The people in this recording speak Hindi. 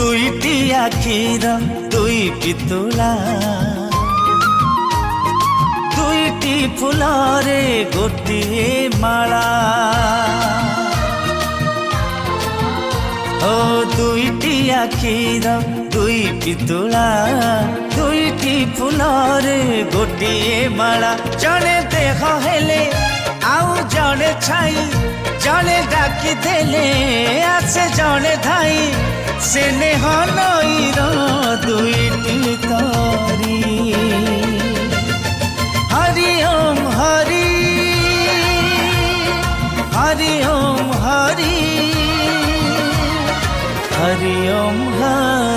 दुईटी आखिर दुई पितुला दुईटी फुलरे गोटिए माला ओ दुईटी आखिर दुई पितुला दुईटी फुलरे गोटिए माला जड़े देह हेले आउ जड़े छाई जड़े डाकी देले आसे जड़े धाई से नेह नईर दुईटी तरी हरि ओम हरि हरि ओम हरि हरि ओम हरि।